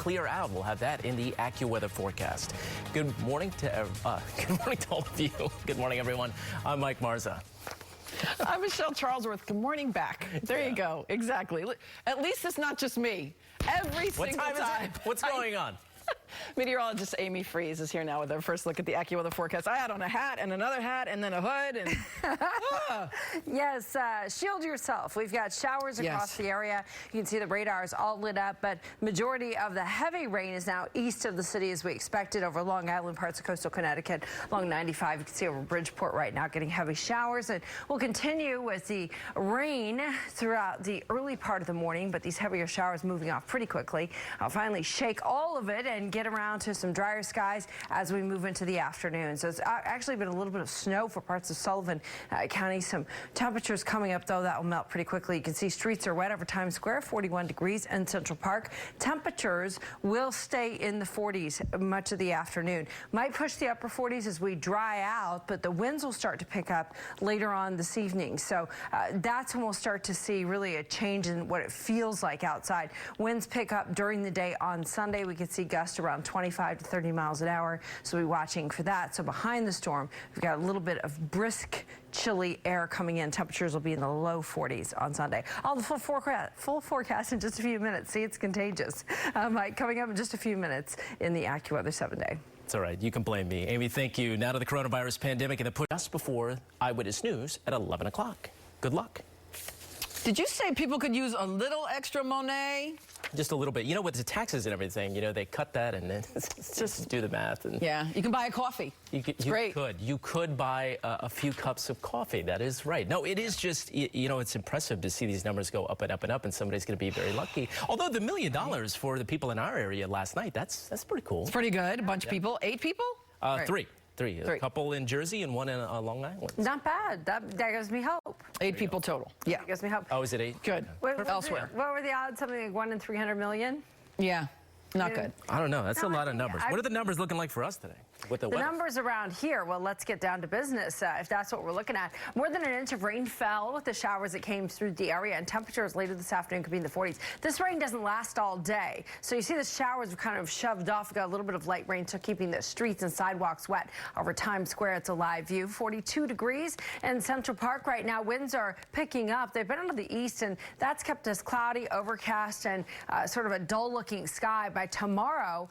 clear out. We'll have that in the AccuWeather forecast. Good morning to all of you. Good morning, everyone. I'm Mike Marza. I'm Michelle Charlesworth. Good morning back. There you go. Exactly. At least it's not just me. Every single time. What time is it? What's going on? Meteorologist Amy Freeze is here now with our first look at the AccuWeather forecast. I had on a hat and another hat and then a hood. And Yes, shield yourself. We've got showers across the area. You can see the radars all lit up, but majority of the heavy rain is now east of the city as we expected over Long Island, parts of coastal Connecticut, along 95. You can see over Bridgeport right now getting heavy showers. And we'll continue with the rain throughout the early part of the morning, but these heavier showers moving off pretty quickly. I'll finally shake all of it and get around to some drier skies as we move into the afternoon. So it's actually been a little bit of snow for parts of Sullivan County. Some temperatures coming up, though, that will melt pretty quickly. You can see streets are wet over Times Square, 41 degrees in Central Park. Temperatures will stay in the 40s much of the afternoon. Might push the upper 40s as we dry out, but the winds will start to pick up later on this evening. So that's when we'll start to see really a change in what it feels like outside. Winds pick up during the day on Sunday. We can see gusts around 25 to 30 miles an hour, so we'll be watching for that. So behind the storm, we've got a little bit of brisk, chilly air coming in. Temperatures will be in the low 40s on Sunday. All the full forecast in just a few minutes. See, it's contagious. Coming up in just a few minutes in the AccuWeather 7-day. It's all right. You can blame me. Amy, thank you. Now to the coronavirus pandemic and the push just before Eyewitness News at 11 o'clock. Good luck. did you say people could use a little extra Monet? Just a little bit. You know, with the taxes and everything, you know, they cut that and then just do the math. And yeah, you can buy a coffee. You could buy a few cups of coffee. That is right. No, it is just, you know, it's impressive to see these numbers go up and up and up, and somebody's going to be very lucky. Although the $1 million for the people in our area last night, that's pretty cool. It's pretty good. A bunch of people. 8 people? Three. A couple in Jersey and one in Long Island. Not bad. That gives me hope. 8 people total. Yeah. That gives me hope. Oh, is it 8? Good. Elsewhere. What were the odds? Something like 1 in 300 million? Yeah. Not good. I don't know. That's a lot of numbers. What are the numbers looking like for us today? With the numbers around here, well, let's get down to business if that's what we're looking at. More than an inch of rain fell with the showers that came through the area, and temperatures later this afternoon could be in the 40s. This rain doesn't last all day, so you see the showers were kind of shoved off. We got a little bit of light rain, so keeping the streets and sidewalks wet over Times Square. It's a live view. 42 degrees in Central Park right now. Winds are picking up. They've been out of the east, and that's kept us cloudy, overcast, and sort of a dull-looking sky. By tomorrow,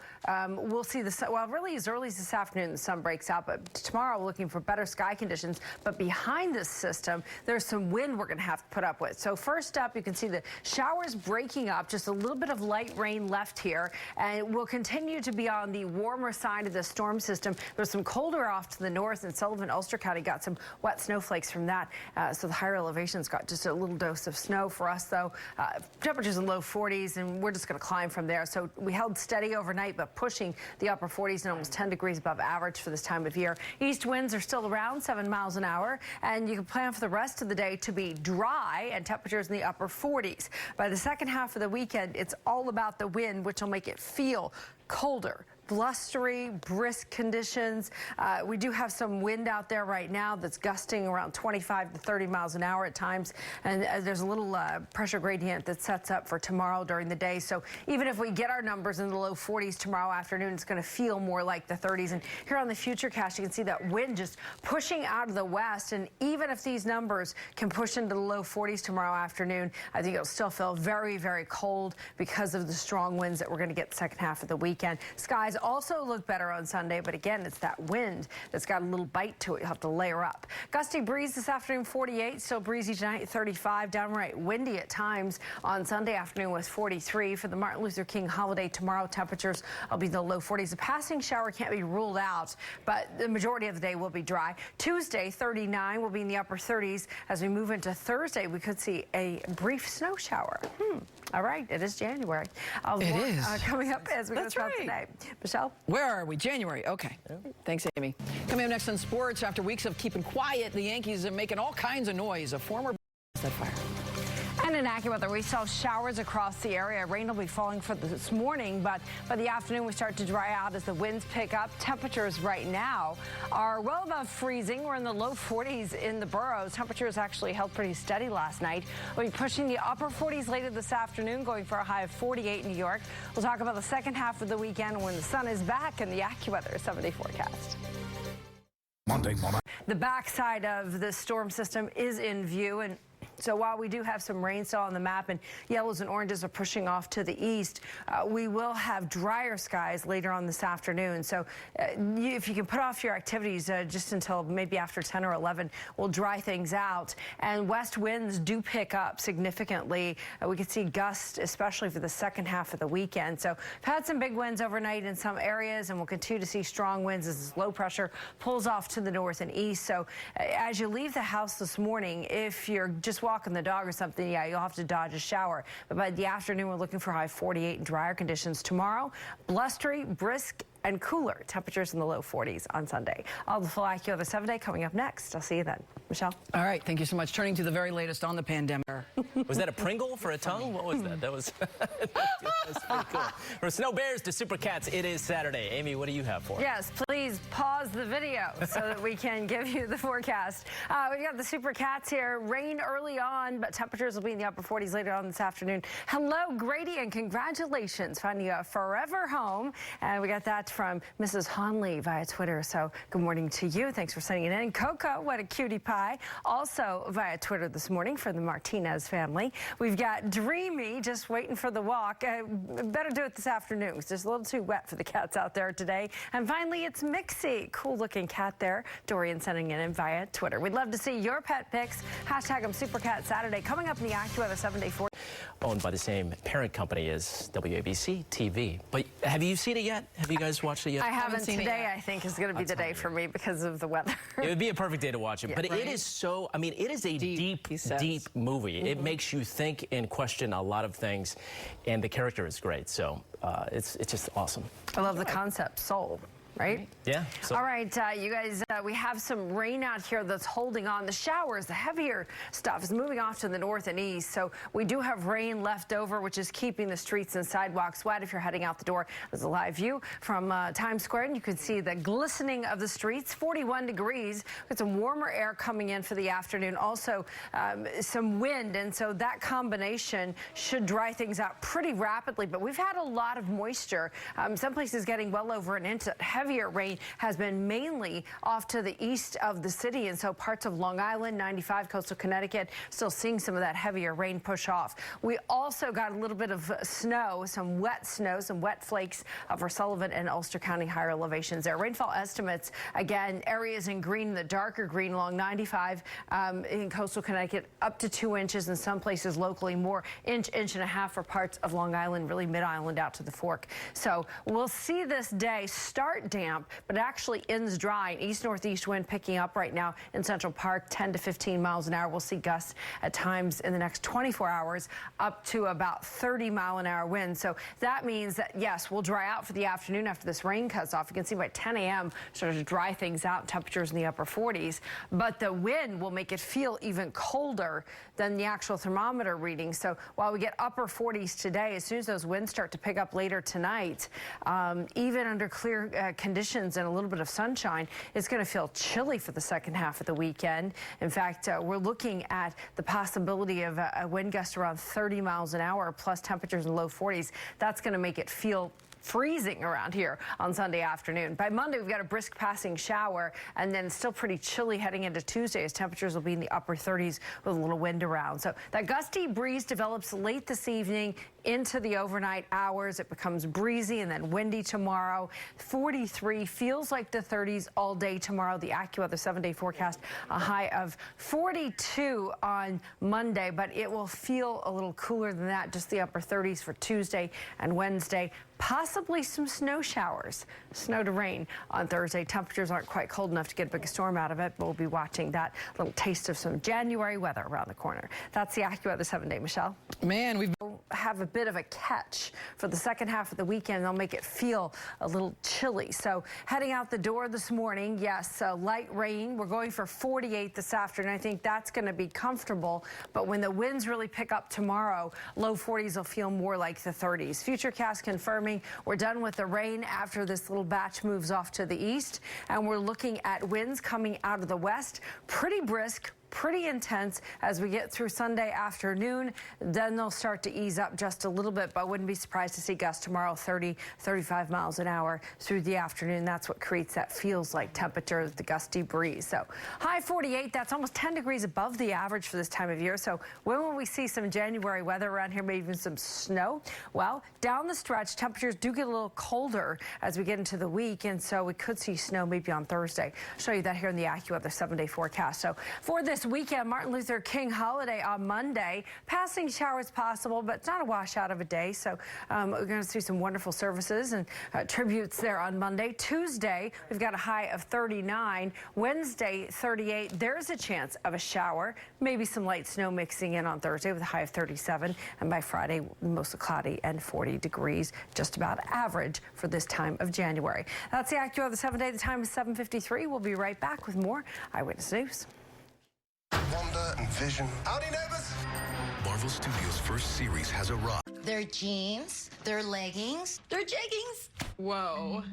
we'll see the sun. Well, really as early as this afternoon, the sun breaks out, but tomorrow we're looking for better sky conditions. But behind this system, there's some wind we're going to have to put up with. So first up, you can see the showers breaking up, just a little bit of light rain left here, and we'll continue to be on the warmer side of the storm system. There's some colder off to the north, and Sullivan, Ulster County got some wet snowflakes from that. So the higher elevations got just a little dose of snow. For us, though, temperatures in low 40s, and we're just going to climb from there. So we held steady overnight, but pushing the upper 40s and almost 10 degrees above average for this time of year. East winds are still around 7 miles an hour, and you can plan for the rest of the day to be dry and temperatures in the upper 40s. By the second half of the weekend, it's all about the wind, which will make it feel colder. Blustery, brisk conditions. We do have some wind out there right now that's gusting around 25 to 30 miles an hour at times, and there's a little pressure gradient that sets up for tomorrow during the day. So even if we get our numbers in the low 40s tomorrow afternoon, it's going to feel more like the 30s. And here on the Futurecast, you can see that wind just pushing out of the west, and even if these numbers can push into the low 40s tomorrow afternoon, I think it'll still feel very, very cold because of the strong winds that we're going to get the second half of the weekend. Skies also look better on Sunday, but again, it's that wind that's got a little bite to it. You'll have to layer up. Gusty breeze this afternoon, 48. Still breezy tonight, 35. Downright windy at times on Sunday afternoon with 43. For the Martin Luther King holiday tomorrow, temperatures will be in the low 40s. A passing shower can't be ruled out, but the majority of the day will be dry. Tuesday, 39 will be in the upper 30s. As we move into Thursday, we could see a brief snow shower. All right, it is January. It is. Coming up as we go throughout today. Michelle? Where are we? January. Okay. Thanks, Amy. Coming up next on sports, after weeks of keeping quiet, the Yankees are making all kinds of noise. A former that fire. And in AccuWeather, we saw showers across the area. Rain will be falling for this morning, but by the afternoon, we start to dry out as the winds pick up. Temperatures right now are well above freezing. We're in the low 40s in the boroughs. Temperatures actually held pretty steady last night. We'll be pushing the upper 40s later this afternoon, going for a high of 48 in New York. We'll talk about the second half of the weekend when the sun is back in the AccuWeather 7-day forecast. Monday morning. The backside of the storm system is in view, and so while we do have some rain still on the map and yellows and oranges are pushing off to the east, we will have drier skies later on this afternoon. So if you can put off your activities just until maybe after 10 or 11, we'll dry things out. And west winds do pick up significantly. We could see gusts, especially for the second half of the weekend. So we've had some big winds overnight in some areas, and we'll continue to see strong winds as this low pressure pulls off to the north and east. So as you leave the house this morning, if you're just walking the dog or something, yeah, you'll have to dodge a shower. But by the afternoon, we're looking for high 48 and drier conditions tomorrow. Blustery, brisk, and cooler temperatures in the low 40s on Sunday. All the full AccuWeather 7-day coming up next. I'll see you then. Michelle? All right, thank you so much. Turning to the very latest on the pandemic. Was that a Pringle for a tongue? What was that? That was that's pretty cool. From snow bears to super cats, it is Saturday. Amy, what do you have for us? Yes, please pause the video so that we can give you the forecast. We've got the super cats here. Rain early on, but temperatures will be in the upper 40s later on this afternoon. Hello, Grady, and congratulations finding a forever home. And we got that from Mrs. Honley via Twitter. So good morning to you. Thanks for sending it in. Coco, what a cutie pie. Also via Twitter this morning for the Martinez family. We've got Dreamy just waiting for the walk. Better do it this afternoon because it's a little too wet for the cats out there today. And finally, it's Mixie. Cool looking cat there. Dorian sending it in via Twitter. We'd love to see your pet pics. Hashtag them SuperCat Saturday. Coming up in the AccuWeather 7-day forecast. Owned by the same parent company as WABC TV. But have you seen it yet? Have you guys watched it yet? I haven't. seen it Today, yet. I think, is going to be the day for me because of the weather. It would be a perfect day to watch it. Yeah, but right? it is so, I mean, it is a deep he says. movie. It makes you think and question a lot of things. And the character is great. So it's just awesome. I love the concept, soul. Right? Yeah. So All right, you guys, we have some rain out here that's holding on. The showers, the heavier stuff is moving off to the north and east. So we do have rain left over, which is keeping the streets and sidewalks wet if you're heading out the door. There's a live view from Times Square, and you can see the glistening of the streets. 41 degrees with some warmer air coming in for the afternoon. Also, some wind, and so that combination should dry things out pretty rapidly. But we've had a lot of moisture. Some places getting well over an inch. Heavier rain has been mainly off to the east of the city, and so parts of Long Island, 95, coastal Connecticut, still seeing some of that heavier rain push off. We also got a little bit of snow, some wet flakes for Sullivan and Ulster County higher elevations there. Rainfall estimates, again, areas in green, the darker green along 95 in coastal Connecticut, up to 2 inches, in some places locally more, inch and a half for parts of Long Island, really mid-island out to the Fork. So we'll see this day start damp, but it actually ends dry. An east-northeast wind picking up right now in Central Park, 10 to 15 miles an hour. We'll see gusts at times in the next 24 hours up to about 30-mile-an-hour winds. So that means that, yes, we'll dry out for the afternoon after this rain cuts off. You can see by 10 a.m. start to dry things out, temperatures in the upper 40s. But the wind will make it feel even colder than the actual thermometer reading. So while we get upper 40s today, as soon as those winds start to pick up later tonight, even under clear conditions and a little bit of sunshine, it's going to feel chilly for the second half of the weekend. In fact, we're looking at the possibility of a wind gust around 30 miles an hour plus temperatures in the low 40s. That's going to make it feel freezing around here on Sunday afternoon. By Monday, we've got a brisk passing shower, and then still pretty chilly heading into Tuesday as temperatures will be in the upper 30s with a little wind around. So that gusty breeze develops late this evening into the overnight hours. It becomes breezy and then windy tomorrow. 43 feels like the 30s all day tomorrow. The AccuWeather 7-day forecast, a high of 42 on Monday, but it will feel a little cooler than that, just the upper 30s for Tuesday and Wednesday. Possibly some snow showers, snow to rain on Thursday. Temperatures aren't quite cold enough to get a big storm out of it, but we'll be watching that little taste of some January weather around the corner. That's the AccuWeather 7-day. Michelle? Man, we've have a bit of a catch for the second half of the weekend. They'll make it feel a little chilly. So heading out the door this morning, yes, light rain. We're going for 48 this afternoon. I think that's going to be comfortable. But when the winds really pick up tomorrow, low 40s will feel more like the 30s. Futurecast confirming we're done with the rain after this little batch moves off to the east. And we're looking at winds coming out of the west, pretty brisk, pretty intense as we get through Sunday afternoon. Then they'll start to ease up just a little bit, but I wouldn't be surprised to see gusts tomorrow 30, 35 miles an hour through the afternoon. That's what creates that feels like temperature, the gusty breeze. So high 48, that's almost 10 degrees above the average for this time of year. So when will we see some January weather around here, maybe even some snow? Well, down the stretch, temperatures do get a little colder as we get into the week, and so we could see snow maybe on Thursday. I'll show you that here in the AccuWeather 7-day forecast. So for this weekend, Martin Luther King holiday on Monday, passing showers possible, but it's not a washout of a day. So we're going to see some wonderful services and tributes there on Monday. Tuesday, we've got a high of 39. Wednesday, 38. There's a chance of a shower, maybe some light snow mixing in on Thursday with a high of 37. And by Friday, mostly cloudy and 40 degrees, just about average for this time of January. That's the AccuWeather 7-day. The time is 7:53. We'll be right back with more Eyewitness News. Wonder and vision. Howdy, neighbors. Marvel Studios' first series has arrived. Their jeans, their leggings, their jeggings. Whoa.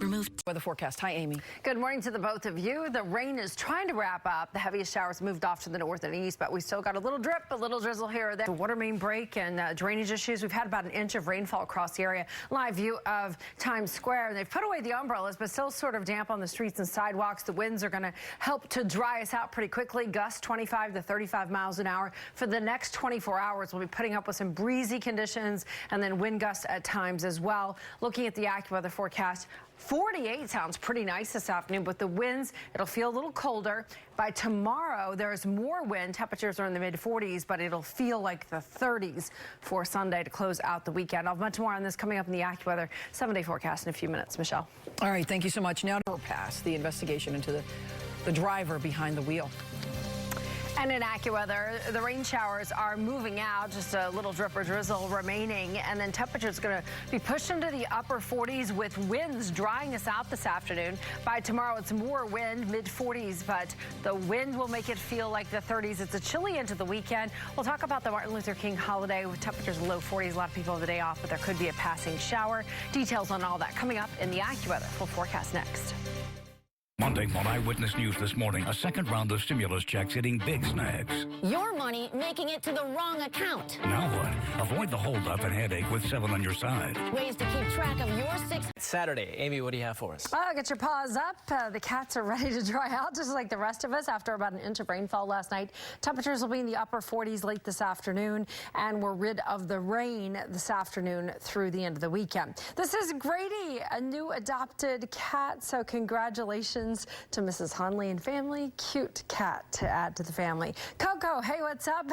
Removed. Weather forecast. Hi, Amy. Good morning to the both of you. The rain is trying to wrap up. The heaviest showers moved off to the north and east, but we still got a little drip, a little drizzle here or there. The water main break and drainage issues. We've had about an inch of rainfall across the area. Live view of Times Square. They've put away the umbrellas, but still sort of damp on the streets and sidewalks. The winds are going to help to dry us out pretty quickly. Gusts 25 to 35 miles an hour. For the next 24 hours, we'll be putting up with some breezy conditions and then wind gusts at times as well. Looking at the AccuWeather forecast, 48 sounds pretty nice this afternoon, but the winds, it'll feel a little colder. By tomorrow, there's more wind. Temperatures are in the mid-40s, but it'll feel like the 30s for Sunday to close out the weekend. I'll have much more on this coming up in the AccuWeather 7-day forecast in a few minutes. Michelle. All right, thank you so much. Now to pass the investigation into the driver behind the wheel. And in AccuWeather, the rain showers are moving out, just a little drip or drizzle remaining, and then temperatures going to be pushed into the upper 40s with winds drying us out this afternoon. By tomorrow, it's more wind, mid-40s, but the wind will make it feel like the 30s. It's a chilly into the weekend. We'll talk about the Martin Luther King holiday with temperatures low 40s. A lot of people have the day off, but there could be a passing shower. Details on all that coming up in the AccuWeather full forecast next. Monday on Eyewitness News this morning, a second round of stimulus checks hitting big snags. Your money making it to the wrong account. Now what? Avoid the holdup and headache with 7 on your side. Ways to keep track of your Saturday. Amy, what do you have for us? Get your paws up. The cats are ready to dry out, just like the rest of us, after about an inch of rainfall last night. Temperatures will be in the upper 40s late this afternoon, and we're rid of the rain this afternoon through the end of the weekend. This is Grady, a new adopted cat, so congratulations to Mrs. Hunley and family. Cute cat to add to the family. Coco, hey, what's up?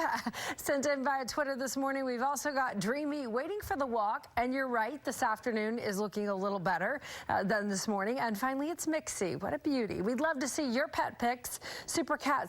Sent in via Twitter this morning. We've also got Dreamy waiting for the walk, and you're right, this afternoon is looking a little better than this morning. And finally, it's Mixie. What a beauty. We'd love to see your pet pics. Super Cats